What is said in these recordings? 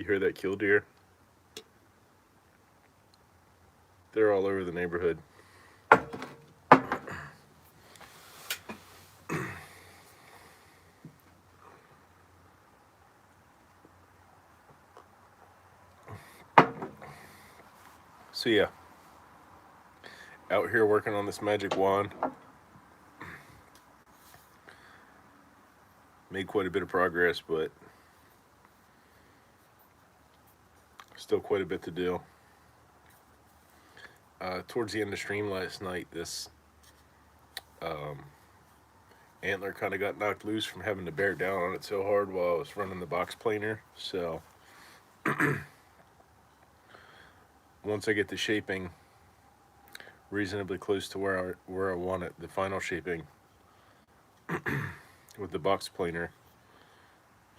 hear that killdeer? They're all over the neighborhood. So yeah, out here working on this magic wand. Made quite a bit of progress, but still quite a bit to do. Towards the end of stream last night, this antler kind of got knocked loose from having to bear down on it so hard while I was running the box planer. So once I get the shaping reasonably close to where I want it, the final shaping with the box planer,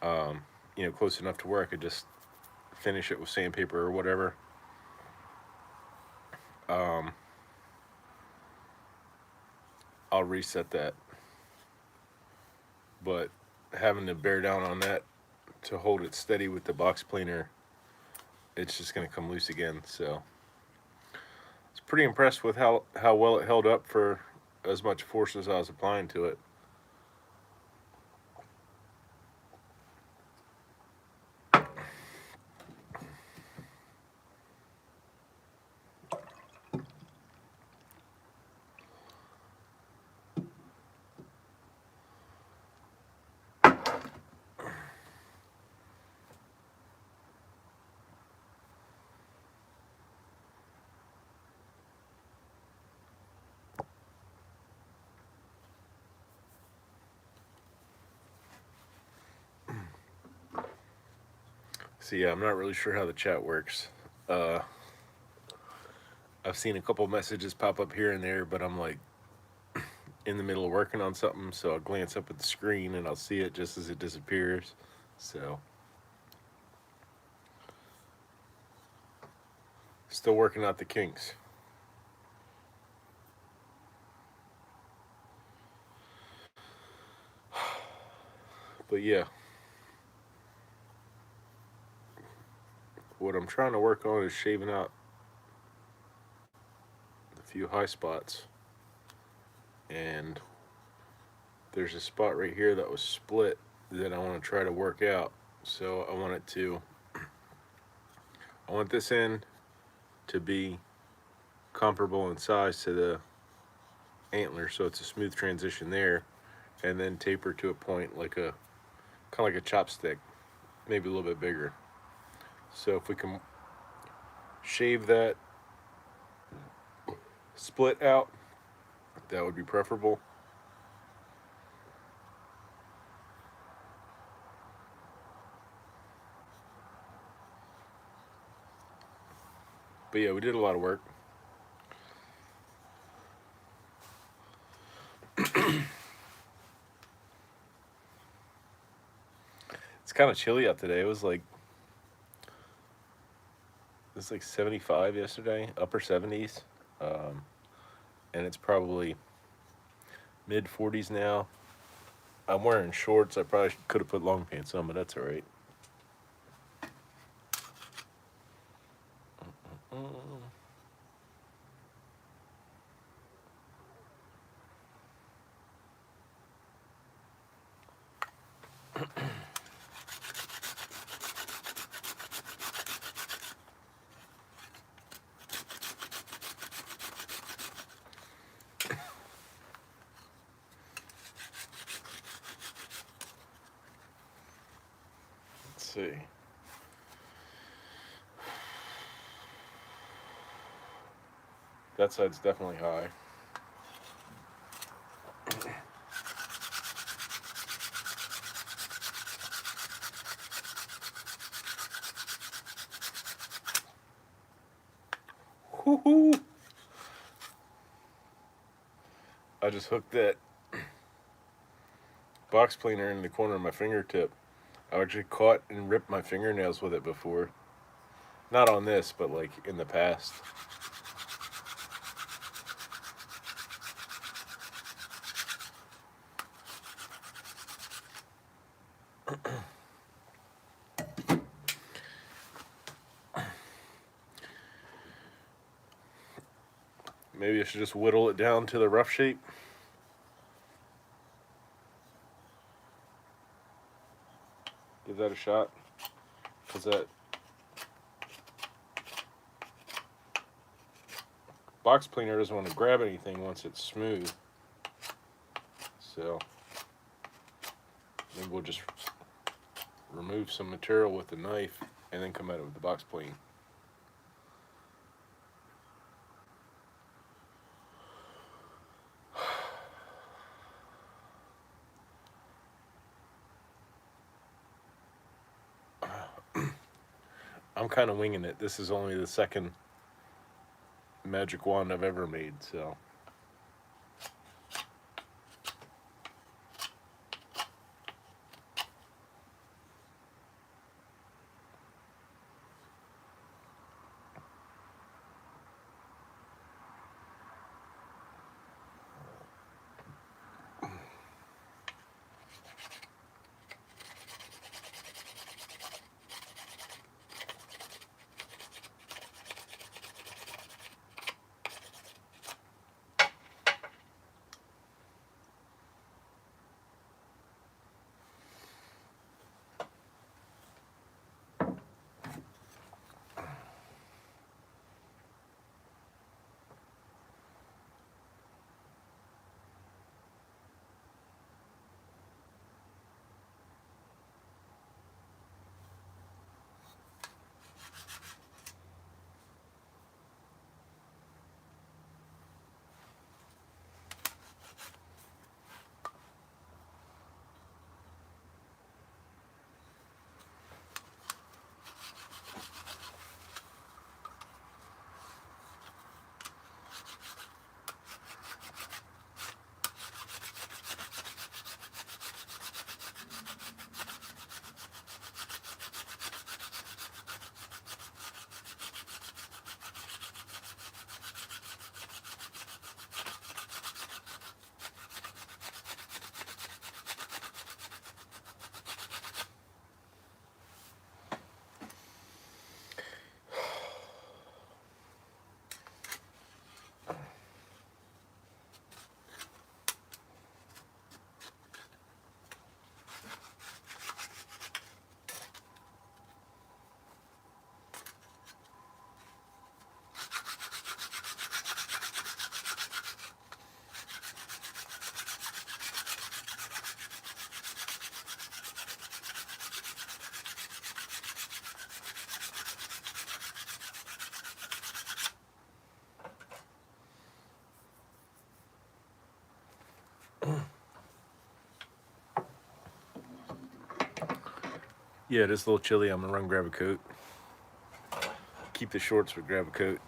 close enough to where I could just finish it with sandpaper or whatever. I'll reset that. But having to bear down on that to hold it steady with the box planer, it's just going to come loose again. So I was pretty impressed with how well it held up for as much force as I was applying to it. So yeah, I'm not really sure how the chat works. I've seen a couple messages pop up here and there, but I'm like in the middle of working on something, so I'll glance up at the screen and I'll see it just as it disappears. So still working out the kinks. But yeah, what I'm trying to work on is shaving out a few high spots. And there's a spot right here that was split that I want to try to work out. So I want this end to be comparable in size to the antler, so it's a smooth transition there, and then taper to a point like a kind of like a chopstick, maybe a little bit bigger. So if we can shave that split out, that would be preferable. But yeah, we did a lot of work. It's kind of chilly out today. It was like 75 yesterday, upper 70s, and it's probably mid 40s now. I'm wearing shorts. I probably could have put long pants on, but that's all right. Let's see. That side's definitely high. Woo-hoo. I just hooked that box planer in the corner of my fingertip. I actually caught and ripped my fingernails with it before. Not on this, but like in the past. Maybe I should just whittle it down to the rough shape. Give that a shot. Because that box planer doesn't want to grab anything once it's smooth. So maybe we'll just remove some material with the knife and then come at it with the box plane. I'm kind of winging it. This is only the second magic wand I've ever made, so. Yeah, it is a little chilly. I'm gonna run grab a coat. Keep the shorts, but grab a coat.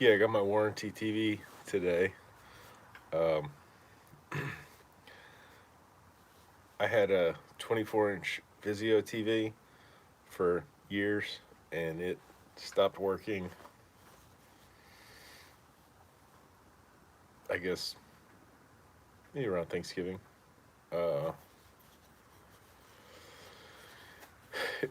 Yeah, I got my warranty TV today. Um, I had a 24-inch Vizio TV for years, and it stopped working, I guess, maybe around Thanksgiving. Uh,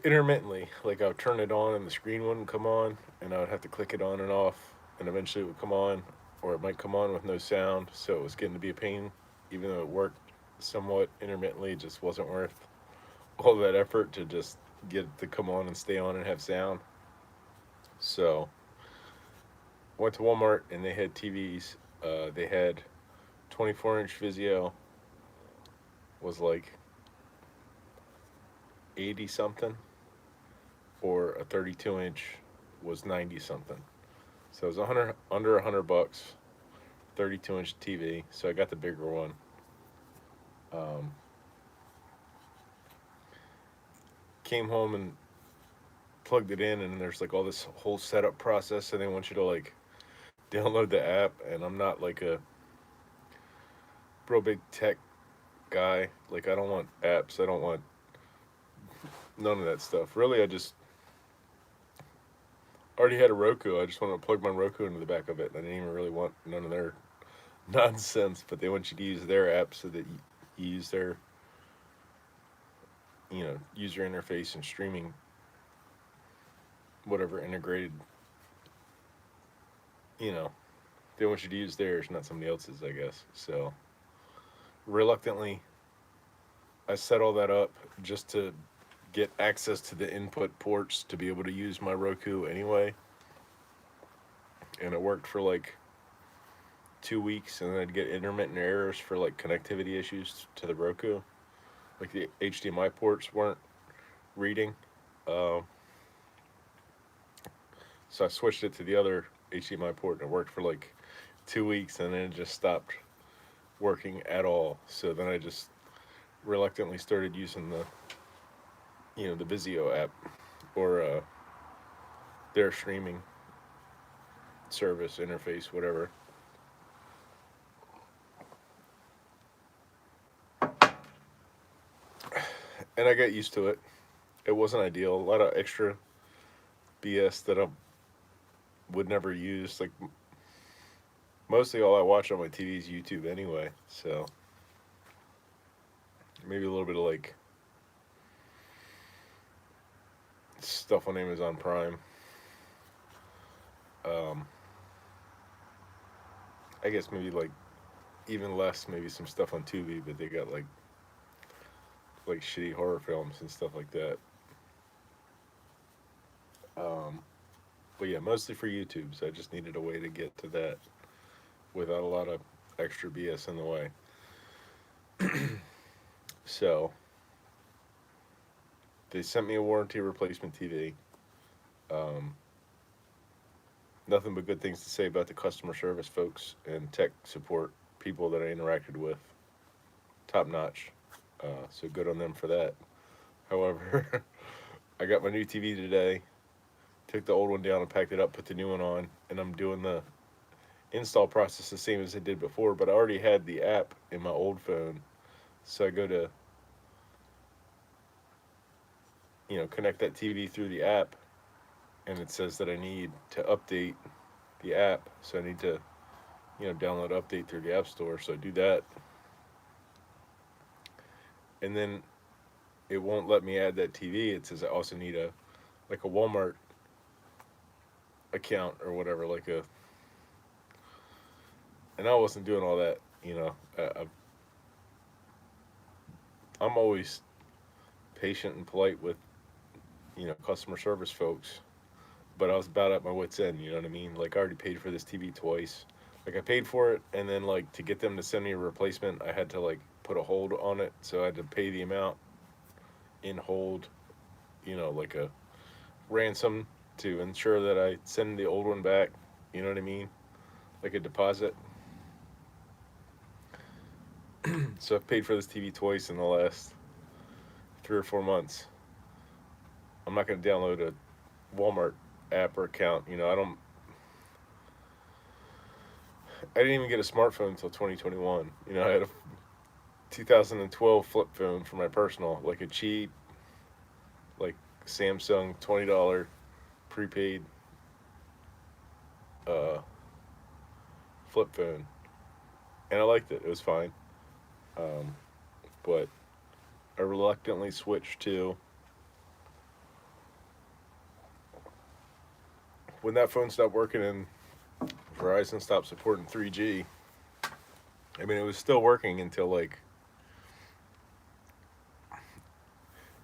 Intermittently, like I would turn it on and the screen wouldn't come on, and I would have to click it on and off, and eventually it would come on, or it might come on with no sound, so it was getting to be a pain. Even though it worked somewhat intermittently, it just wasn't worth all that effort to just get it to come on and stay on and have sound. So went to Walmart and they had TVs. They had 24-inch Vizio was like 80 something, or a 32-inch was 90 something. So it was 100, under $100, 32-inch TV. So I got the bigger one. Um, Came home and plugged it in, and there's like all this whole setup process, and they want you to like download the app. And I'm not like a real big tech guy. Like I don't want apps. I don't want none of that stuff. Really, I just already had a Roku. I just want to plug my Roku into the back of it. I didn't even really want none of their nonsense. But they want you to use their app so that you use their user interface and streaming whatever integrated. You know, they want you to use theirs, not somebody else's, I guess. So reluctantly, I set all that up just to get access to the input ports to be able to use my Roku anyway. And it worked for like 2 weeks, and then I'd get intermittent errors for like connectivity issues to the Roku. Like the HDMI ports weren't reading. Um, so I switched it to the other HDMI port, and it worked for like 2 weeks, and then it just stopped working at all. So then I just reluctantly started using the Vizio app, or their streaming service interface, whatever. And I got used to it. It wasn't ideal. A lot of extra BS that I would never use. Like mostly all I watch on my TV is YouTube anyway. So maybe a little bit of like stuff on Amazon Prime. Um, I guess maybe like even less, maybe some stuff on Tubi, but they got like shitty horror films and stuff like that. Um, but yeah, mostly for YouTube. So I just needed a way to get to that without a lot of extra BS in the way. So they sent me a warranty replacement TV. Um, Nothing but good things to say about the customer service folks and tech support people that I interacted with. Top notch. So good on them for that. However, I got my new TV today. Took the old one down and packed it up, put the new one on, and I'm doing the install process the same as I did before, but I already had the app in my old phone. So I go to, connect that TV through the app, and it says that I need to update the app. So I need to, download update through the App Store. So I do that. And then it won't let me add that TV. It says I also need a Walmart account or whatever, and I wasn't doing all that, I'm always patient and polite with, customer service folks, but I was about at my wit's end, you know what I mean? Like I already paid for this TV twice. Like I paid for it, and then like to get them to send me a replacement, I had to like put a hold on it, so I had to pay the amount in hold, like a ransom to ensure that I send the old one back, you know what I mean? Like a deposit. So I've paid for this TV twice in the last 3 or 4 months. I'm not going to download a Walmart app or account. I don't. I didn't even get a smartphone until 2021. You know, I had a 2012 flip phone for my personal, like a cheap, like Samsung $20 prepaid uh, flip phone, and I liked it. It was fine, um, but I reluctantly switched to when that phone stopped working and Verizon stopped supporting 3G. I mean, it was still working until like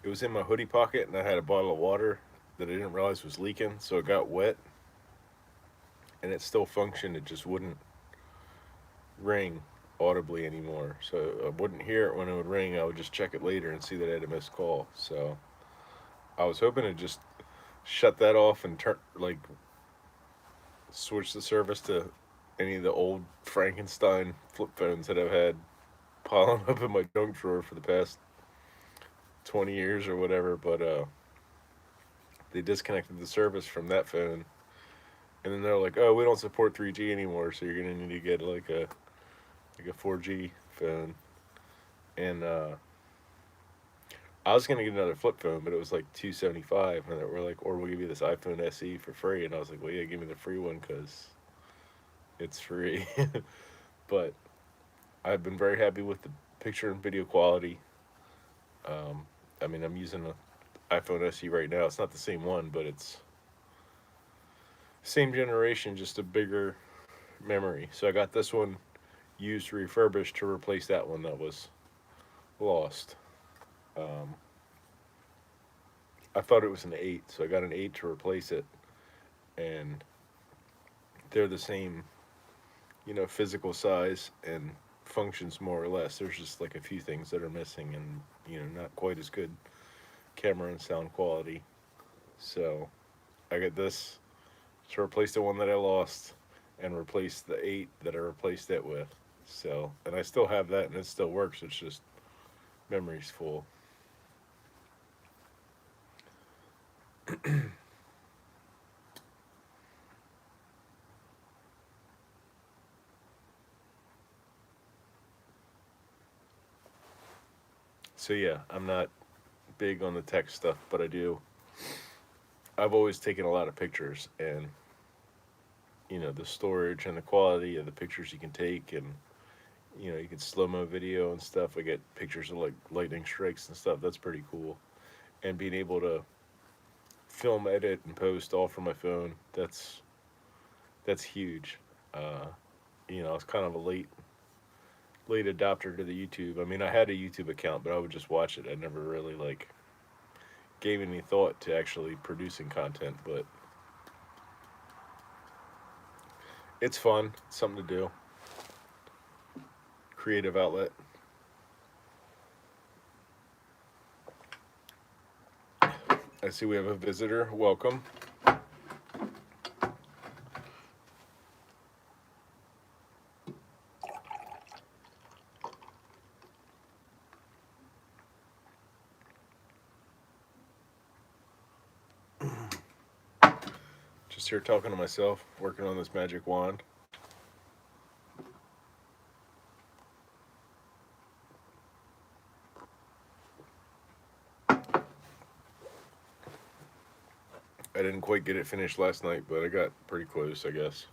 it was in my hoodie pocket, and I had a bottle of water that I didn't realize was leaking, so it got wet, and it still functioned. It just wouldn't ring audibly anymore. So I wouldn't hear it when it would ring. I would just check it later and see that I had a missed call. So I was hoping to just shut that off and turn like switch the service to any of the old Frankenstein flip phones that I've had piling up in my junk drawer for the past 20 years or whatever. But they disconnected the service from that phone, and then they're like, "Oh, we don't support 3G anymore, so you're gonna need to get like a 4G phone." And I was gonna get another flip phone, but it was like 275, and they were like, "Or we'll give you this iPhone SE for free." And I was like, "Well, yeah, give me the free one because it's free." But I've been very happy with the picture and video quality. Um, I mean, I'm using an iPhone SE right now. It's not the same one, but it's same generation, just a bigger memory. So I got this one used refurbished to replace that one that was lost. Um, I thought it was an 8, so I got an 8 to replace it, and they're the same, you know, physical size and functions more or less. There's just like a few things that are missing, and you know, not quite as good camera and sound quality. So I got this to replace the one that I lost and replace the 8 that I replaced it with. So, and I still have that and it still works. It's just memory's full. So yeah, I'm not big on the tech stuff, but I do. I've always taken a lot of pictures, and you know, the storage and the quality of the pictures you can take, and you know, you can slow mo video and stuff. I get pictures of like lightning strikes and stuff. That's pretty cool. And being able to film, edit, and post all from my phone, that's huge. Uh, you know, I was kind of a late adopter to the YouTube. I mean, I had a YouTube account, but I would just watch it. I never really like gave any thought to actually producing content, but it's fun. It's something to do. Creative outlet. I see we have a visitor. Welcome. Just here talking to myself, working on this magic wand. I didn't quite get it finished last night, but I got pretty close, I guess.